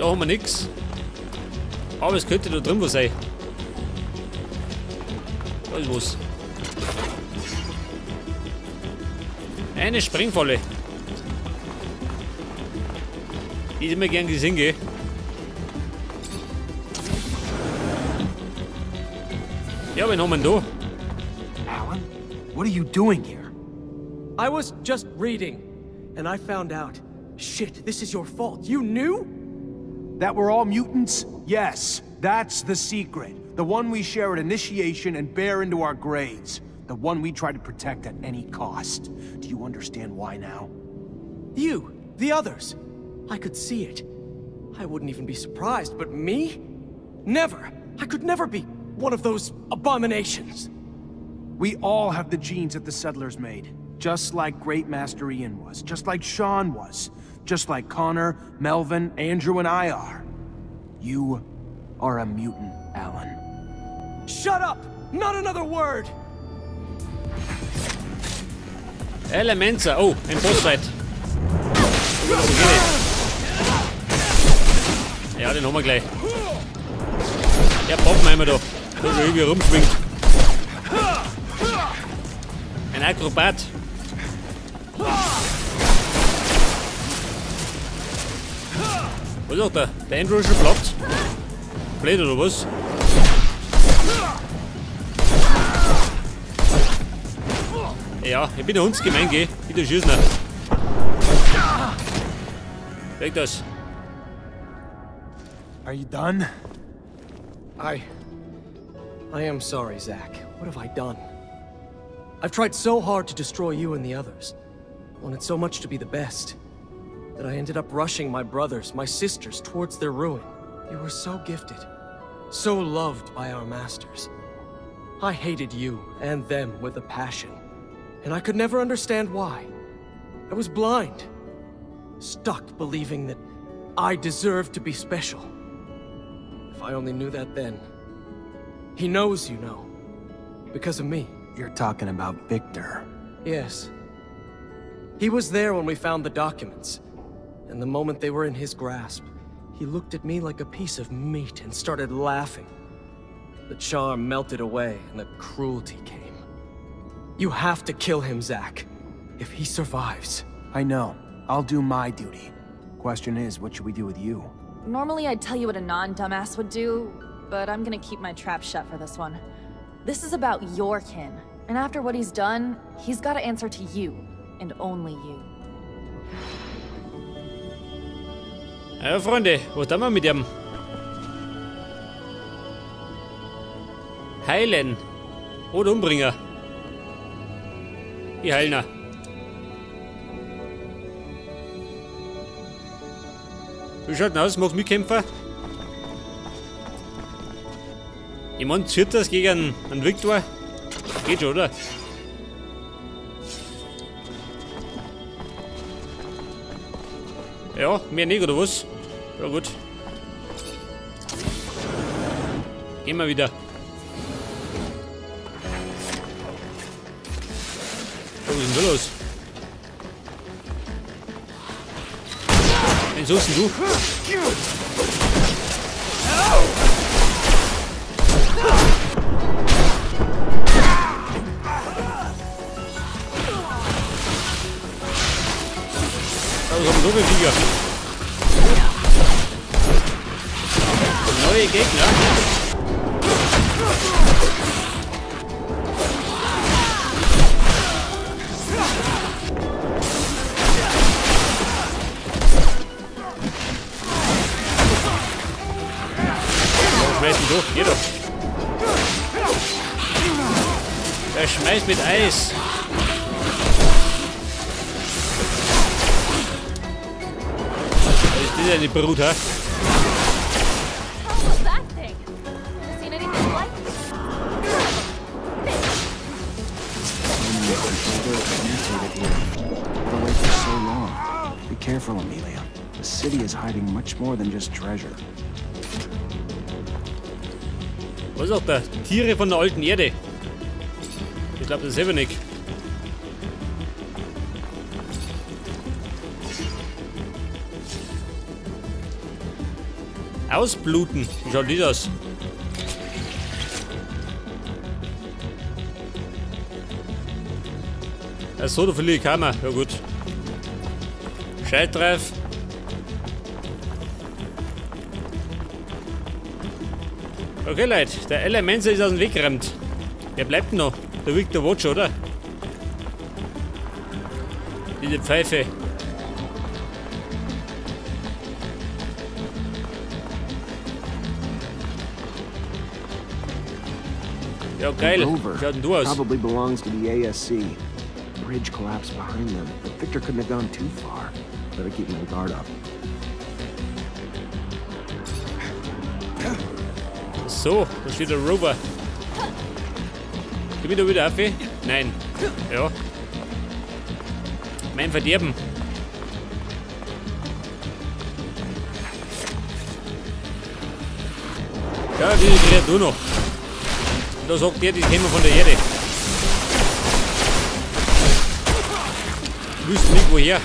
Da haben wir nichts. Aber es könnte da drin was sein. Da ist was. Eine Sprengfalle. Die ich immer gern gesehen gehe. Ja, wen haben wir denn da? Alan, what are you doing here? I was just reading, and I found out. Shit, this is your fault. You knew? That we're all mutants? Yes, that's the secret. The one we share at initiation and bear into our graves. The one we try to protect at any cost. Do you understand why now? You, the others. I could see it. I wouldn't even be surprised, but me? Never. I could never be one of those abominations. We all have the genes that the settlers made. Just like Great Master Ian was. Just like Sean was. Just like Connor, Melvin, Andrew, and I are. You are a mutant, Alan. Shut up! Not another word! Elemenza. Oh, ein Bossfight. Ja, den haben wir gleich. Der Poppenheimer da. Der schon irgendwie rumschwingt. Ein Akrobat. Was ist da? Der Andrew ist schon platt. Blöd oder was? Ja, ich bin der Hundsgemein, geh. Bitte schießen. Weg das. Are you done? I am sorry, Zach. What have I done? I've tried so hard to destroy you and the others. Wanted so much to be the best. That I ended up rushing my brothers, my sisters, towards their ruin. You were so gifted. So loved by our masters. I hated you and them with a passion. And I could never understand why. I was blind. Stuck believing that I deserved to be special. If I only knew that then. He knows, you know. Because of me. You're talking about Victor. Yes. He was there when we found the documents. And the moment they were in his grasp, he looked at me like a piece of meat and started laughing. The charm melted away and the cruelty came. You have to kill him, Zach. If he survives. I know. I'll do my duty. Question is, what should we do with you? Normally I'd tell you what a non-dumbass would do, but I'm gonna keep my trap shut for this one. This is about your kin, and after what he's done, he's gotta answer to you, and only you. Ja, Freunde, was tun wir mit dem? Heilen. Oder umbringen. Ich heilen ihn. Wie schaut denn aus? Magst du mitkämpfen? Ich meine, zieht das gegen einen Victor? Geht schon, oder? Ja, mehr nicht, oder was? Ja, gut. Gehen wir wieder. Was ist denn da los? Wen suchst denn du? Was haben wir so viele Sieger? Neue Gegner. Schmeißen durch, geh doch. Er schmeißt mit Eis. Das ist eine Brut, ha? What's that thing? Seen anything like it? Away for so long. Be careful, Amelia. The city is hiding much more than just treasure. Was ist auch da? Tiere von der alten Erde. Ich glaube, das ist selber nicht. Ausbluten. Wie schaut die das? So, da verliere ich keiner. Ja gut. Scheittreff. Okay, Leute. Der Elemenzer ist aus dem Weg gerannt. Wer bleibt denn noch? Der Victor Watch, oder? Diese Pfeife. Ja, geil. Rover Schaut denn du aus? probably belongs to the ASC. The bridge collapsed behind them, but Victor couldn't have gone too far. Better keep my guard up. So, da steht der Rover. Gib mir da wieder Affe? Nein. Ja. Mein Verderben. Ja, die Kreatur noch. Und da sagt der, die kämen von der Erde. Wüssten nicht woher.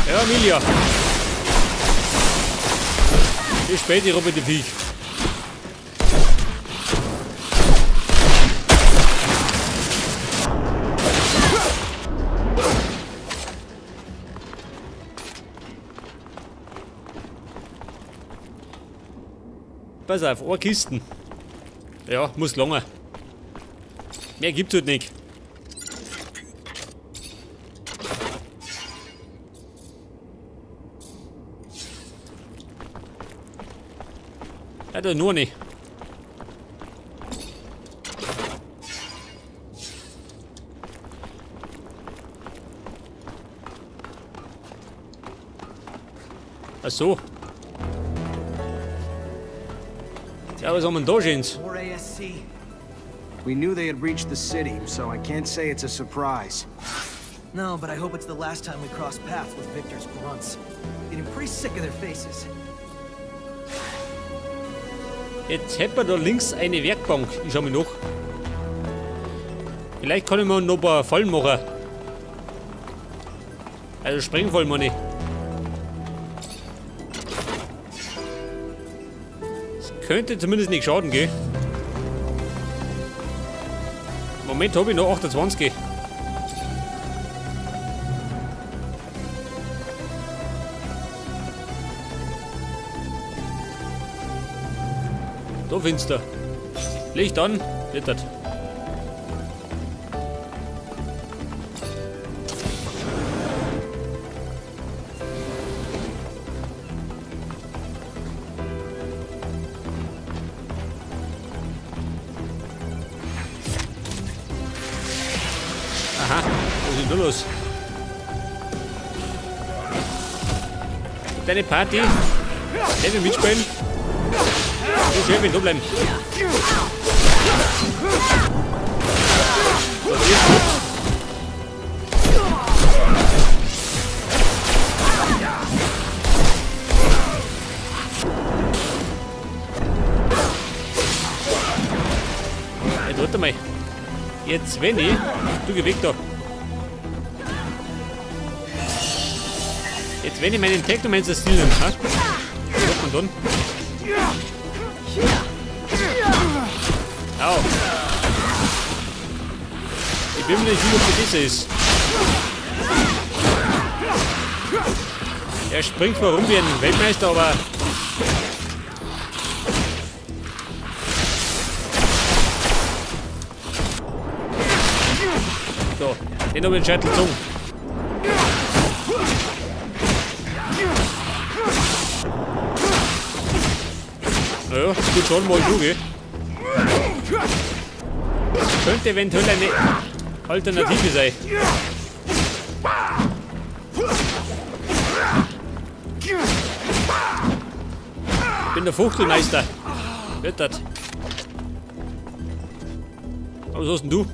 Ja, Emilia. Wie spät die Robbe die Viech. Pass auf, Ohrkisten. Ja, muss lange. Mehr gibt's halt nicht. Ja, da nur nicht. Ach so. Ja, was haben wir denn da schön's? Or ASC. We knew they had reached the city, so I can't say it's a surprise. No, but I hope it's the last time we cross paths with Victor's grunts. Getting pretty sick of their faces. Jetzt hätten wir da links eine Werkbank. Ich schau mich noch. Vielleicht kann ich mir noch ein paar Fallen machen. Also Sprengfallen, meine ich. Das könnte zumindest nicht schaden, gell? Im Moment habe ich noch 28. Da findest du. Licht an, blättert. Aha, was ist denn da los? Deine Party? Der will mitspielen? So schön, wenn du bleiben. Das ist gut. Jetzt warte mal. Jetzt wenn ich. Du geh weg da. Jetzt wenn ich meinen Technomancer Stil nehme, ha? Was macht man dann? Au. Ich bin mir nicht sicher, ob das ist. Er springt zwar rum wie ein Weltmeister, aber... So, den habe ich den Scheitel gezogen. Naja, gut schon mal du, gell? Könnte eventuell eine Alternative sein. Ich bin der Fuchtelmeister. Wettert. Was hast denn du?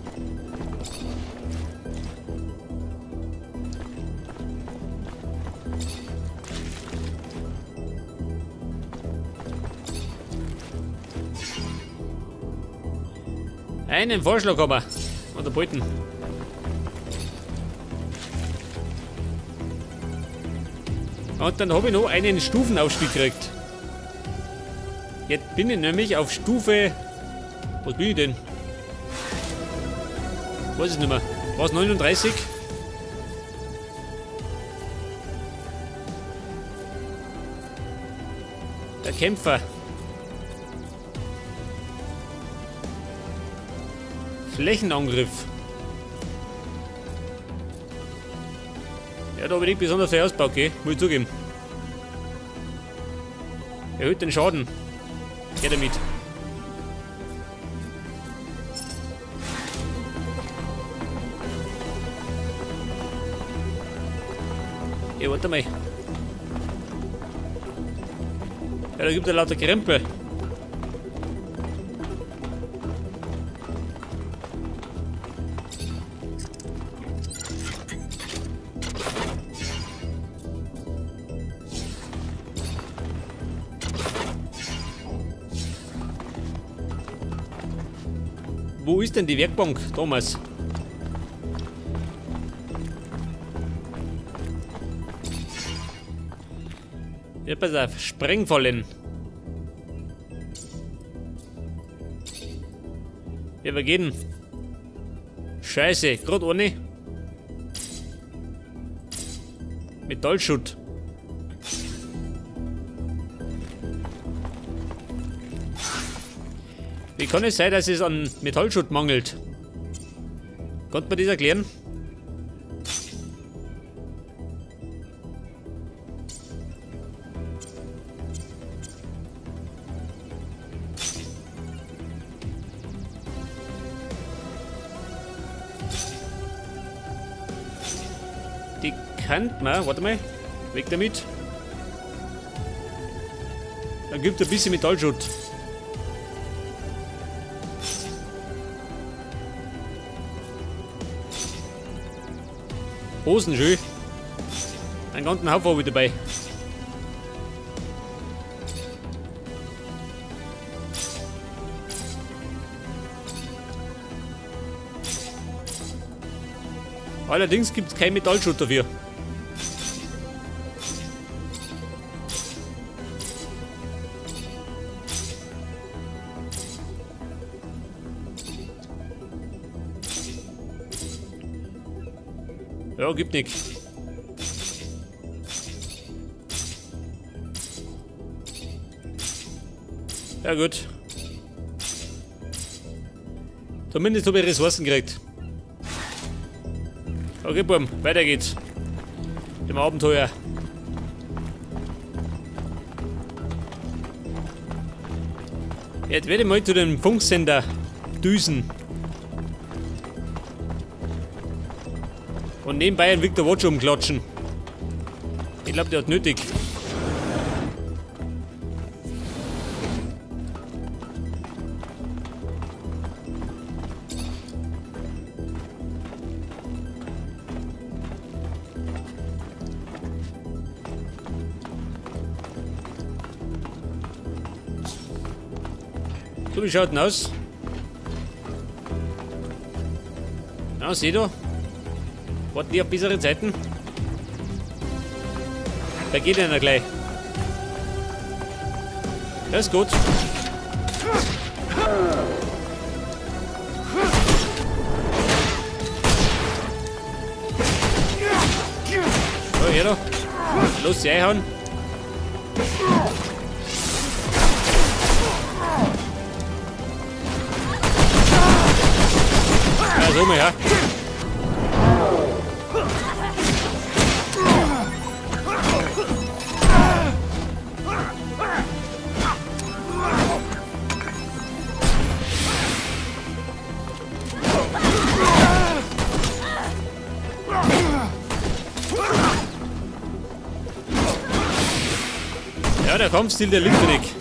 Einen Vorschlag haben wir. Oder Bolten. Und dann habe ich noch einen Stufenaufstieg gekriegt. Jetzt bin ich nämlich auf Stufe... Was bin ich denn? Weiß ich nicht mehr. War es 39? Der Kämpfer. Flächenangriff. Ja, da habe ich nicht besonders viel ausgebaut, okay? Muss ich zugeben. Erhöht den Schaden. Geh damit. Ja, warte mal. Ja, da gibt es lauter Krempel. Wo ist denn die Werkbank, Thomas? Ja, pass auf, Sprengfallen. Ja, wir gehen. Scheiße, gerade ohne. Metallschutt. Wie kann es sein, dass es an Metallschutt mangelt? Konnte man das erklären? Die kann man, warte mal, weg damit. Dann gibt es ein bisschen Metallschutt. Hosen schön. Einen ganzen Haufen habe ich dabei. Allerdings gibt es kein Metallschutt dafür. Ja, gibt nichts. Ja gut. Zumindest habe ich Ressourcen gekriegt. Okay, Buben, weiter geht's. Im Abenteuer. Jetzt werde ich mal zu dem Funksender düsen. Und nebenbei einen Victor Watch umklatschen. Ich glaube, der hat nötig. So, wie schaut denn aus? Ja, seh da. Warten die auf bessere Zeiten? Da geht einer gleich. Das ist gut. So, hier da. Los, sie einhauen. Ja, so mal, ja. Ja, der Kampfstil, der liegt mir nicht.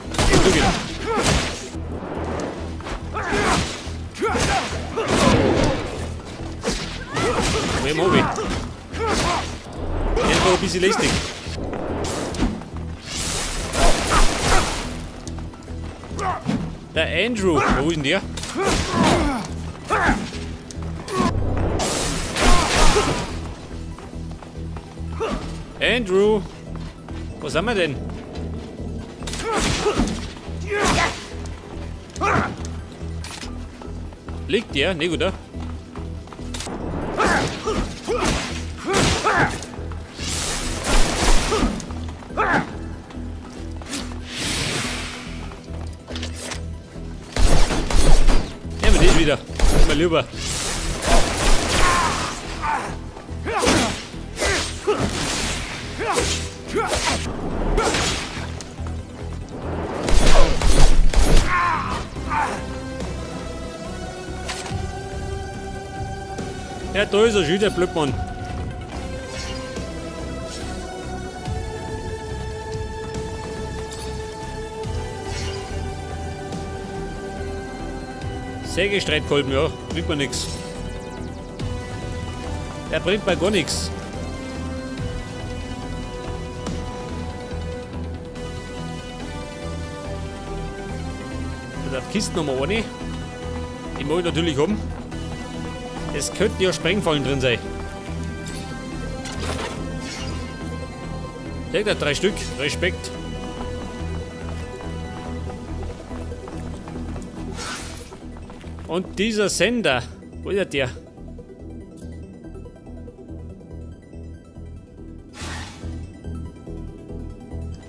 Mobi. Der war ein bisschen lästig. Der Andrew, wo ist denn der? Andrew! Wo sind wir denn? Liegt der? Ne, gut, da. Nehmen wir den wieder. Mal lieber. Ja, da ist er schon, der Blödmann. Sägestreitkolben, ja, bringt mir nix. Der bringt mir gar nichts. Da darf Kisten nochmal eine. Die muss ich natürlich haben. Es könnten ja Sprengfallen drin sein. Seht ihr, 3 Stück. Respekt. Und dieser Sender. Wo ist der?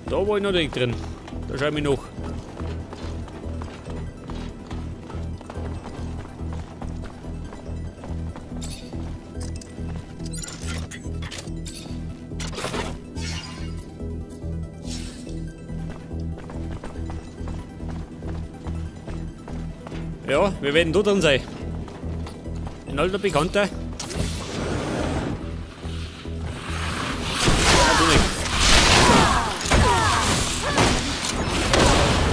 Da war ich noch nicht drin. Da schau ich mich noch. Ja, wir werden da drin sein. Ein alter Bekannter. Ja, du nicht.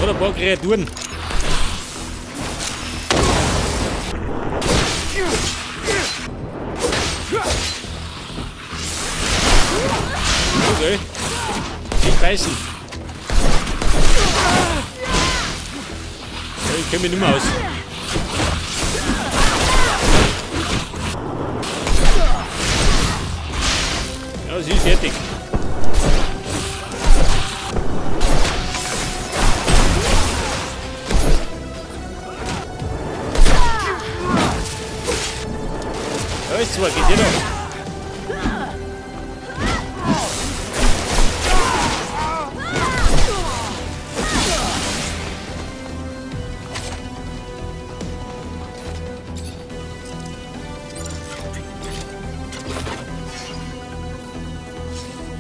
Oder ein paar Kreaturen. Okay. Nicht beißen. Ja, ich kenne mich nicht mehr aus. Ja, sie ist fertig. Alles zwei, geht ihr noch?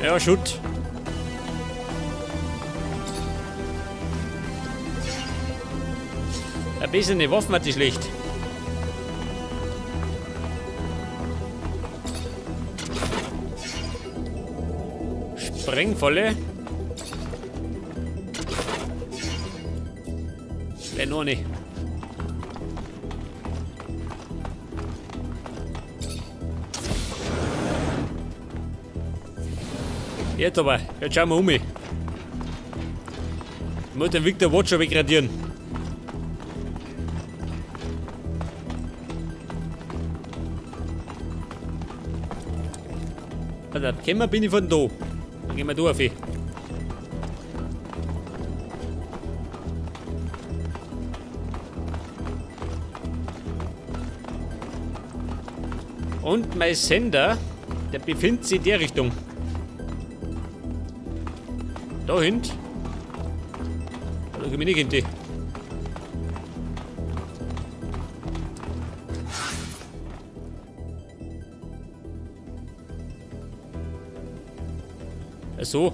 Ja, Schutt. Ein bisschen eine Waffe hat die schlecht. Sprengfalle. Wenn noch nicht. Jetzt aber, jetzt schauen wir um. Ich muss den Victor Watcher wegradieren. Also, kommen wir, bin ich von da. Dann gehen wir da auf. Und mein Sender, der befindet sich in der Richtung. Da hinten. Da komme ich nicht hinten. So.